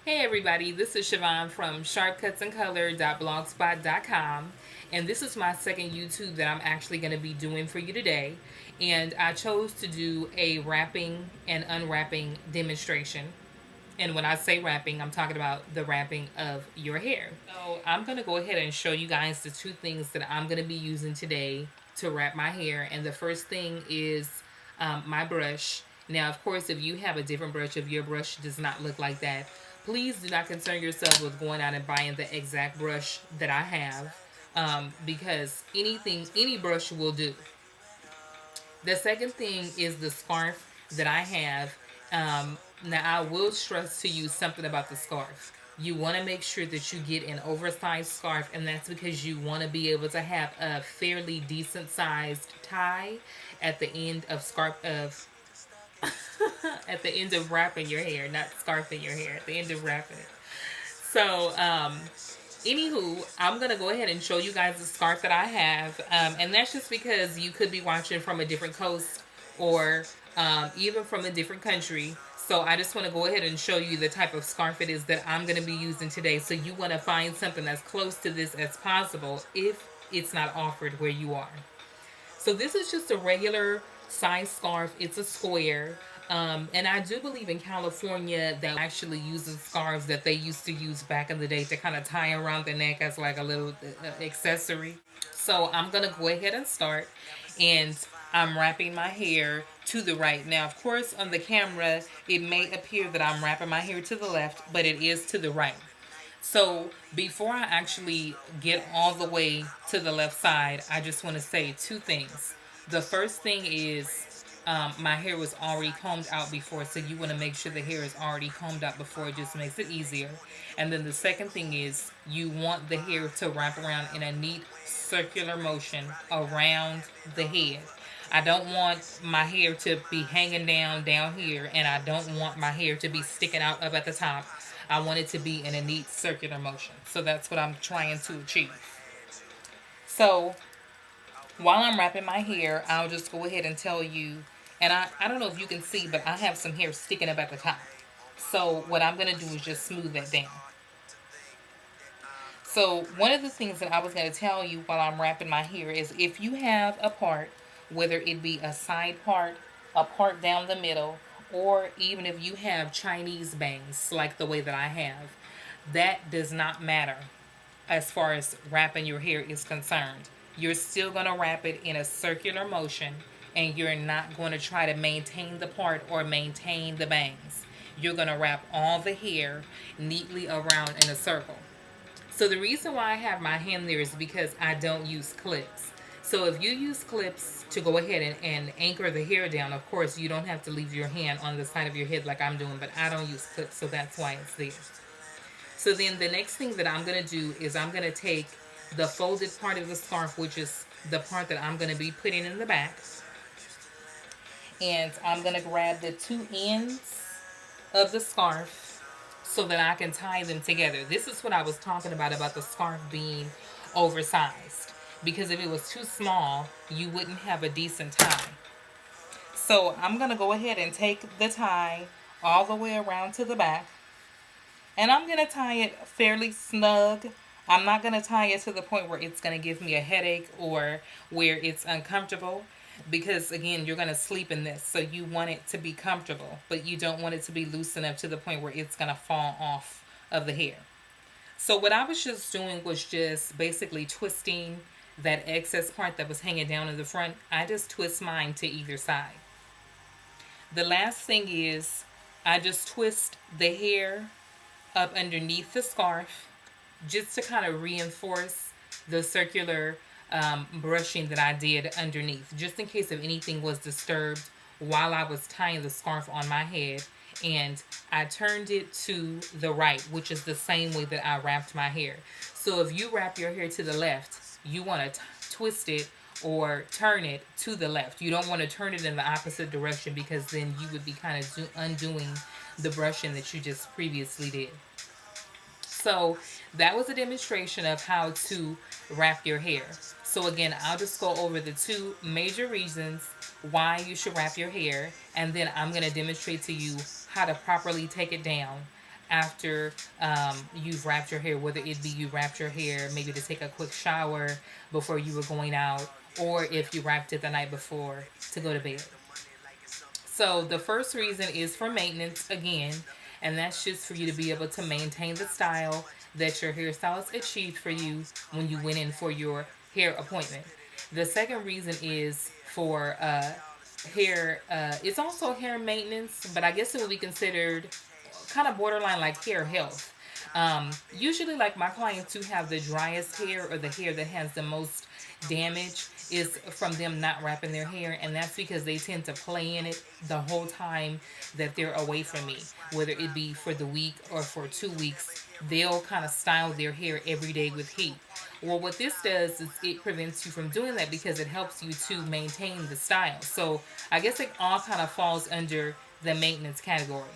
Hey everybody, this is Siobhan from sharpcutsandcolor.blogspot.com, and this is my second YouTube that I'm actually going to be doing for you today. And I chose to do a wrapping and unwrapping demonstration. And when I say wrapping, I'm talking about the wrapping of your hair. So I'm going to go ahead and show you guys the two things that I'm going to be using today to wrap my hair. And the first thing is my brush. Now, of course, if you have a different brush, if your brush does not look like that, please do not concern yourself with going out and buying the exact brush that I have, because any brush will do. The second thing is the scarf that I have. Now, I will stress to you something about the scarf. You want to make sure that you get an oversized scarf, and that's because you want to be able to have a fairly decent sized tie at the end of scarf of at the end of wrapping your hair, not scarfing your hair. At the end of wrapping it. So, anywho, I'm gonna go ahead and show you guys the scarf that I have, and that's just because you could be watching from a different coast or even from a different country. So I just want to go ahead and show you the type of scarf it is that I'm going to be using today. So you want to find something as close to this as possible if it's not offered where you are. So this is just a regular size scarf. It's a square. And I do believe in California that actually uses scarves that they used to use back in the day to kind of tie around the neck as like a little accessory. So I'm going to go ahead and start. And I'm wrapping my hair to the right. Now, of course, on the camera, it may appear that I'm wrapping my hair to the left, but it is to the right. So before I actually get all the way to the left side, I just want to say two things. The first thing is my hair was already combed out before, so you want to make sure the hair is already combed out before. It just makes it easier. And then the second thing is you want the hair to wrap around in a neat circular motion around the head. I don't want my hair to be hanging down here, and I don't want my hair to be sticking out up at the top. I want it to be in a neat circular motion. So that's what I'm trying to achieve. So while I'm wrapping my hair, I'll just go ahead and tell you, and I don't know if you can see, but I have some hair sticking up at the top. So what I'm going to do is just smooth that down. So one of the things that I was going to tell you while I'm wrapping my hair is if you have a part, whether it be a side part, a part down the middle, or even if you have Chinese bangs like the way that I have, that does not matter as far as wrapping your hair is concerned. You're still going to wrap it in a circular motion, and you're not going to try to maintain the part or maintain the bangs. You're going to wrap all the hair neatly around in a circle. So the reason why I have my hand there is because I don't use clips. So if you use clips to go ahead and anchor the hair down, of course you don't have to leave your hand on the side of your head like I'm doing, but I don't use clips, so that's why it's there. So then the next thing that I'm going to do is I'm going to take the folded part of the scarf, which is the part that I'm going to be putting in the back, and I'm going to grab the two ends of the scarf so that I can tie them together. This is what I was talking about the scarf being oversized. Because if it was too small, you wouldn't have a decent tie. So I'm going to go ahead and take the tie all the way around to the back. And I'm going to tie it fairly snug. I'm not going to tie it to the point where it's going to give me a headache or where it's uncomfortable, because again, you're going to sleep in this, so you want it to be comfortable, but you don't want it to be loose enough to the point where it's going to fall off of the hair. So what I was just doing was just basically twisting that excess part that was hanging down in the front. I just twist mine to either side. The last thing is I just twist the hair up underneath the scarf just to kind of reinforce the circular brushing that I did underneath, just in case if anything was disturbed while I was tying the scarf on my head. And I turned it to the right, which is the same way that I wrapped my hair. So if you wrap your hair to the left, you want to twist it or turn it to the left. You don't want to turn it in the opposite direction, because then you would be kind of undoing the brushing that you just previously did. So that was a demonstration of how to wrap your hair. So again, I'll just go over the two major reasons why you should wrap your hair, and then I'm going to demonstrate to you how to properly take it down after you've wrapped your hair, whether it be you wrapped your hair maybe to take a quick shower before you were going out, or if you wrapped it the night before to go to bed. So the first reason is for maintenance again, and that's just for you to be able to maintain the style that your hairstylist achieved for you when you went in for your hair appointment. The second reason is for hair. It's also hair maintenance, but I guess it would be considered kind of borderline like hair health. Usually, like my clients who have the driest hair or the hair that has the most damage is from them not wrapping their hair, and that's because they tend to play in it the whole time that they're away from me, whether it be for the week or for 2 weeks. They'll kind of style their hair every day with heat. Well, what this does is it prevents you from doing that because it helps you to maintain the style. So I guess it all kind of falls under the maintenance category.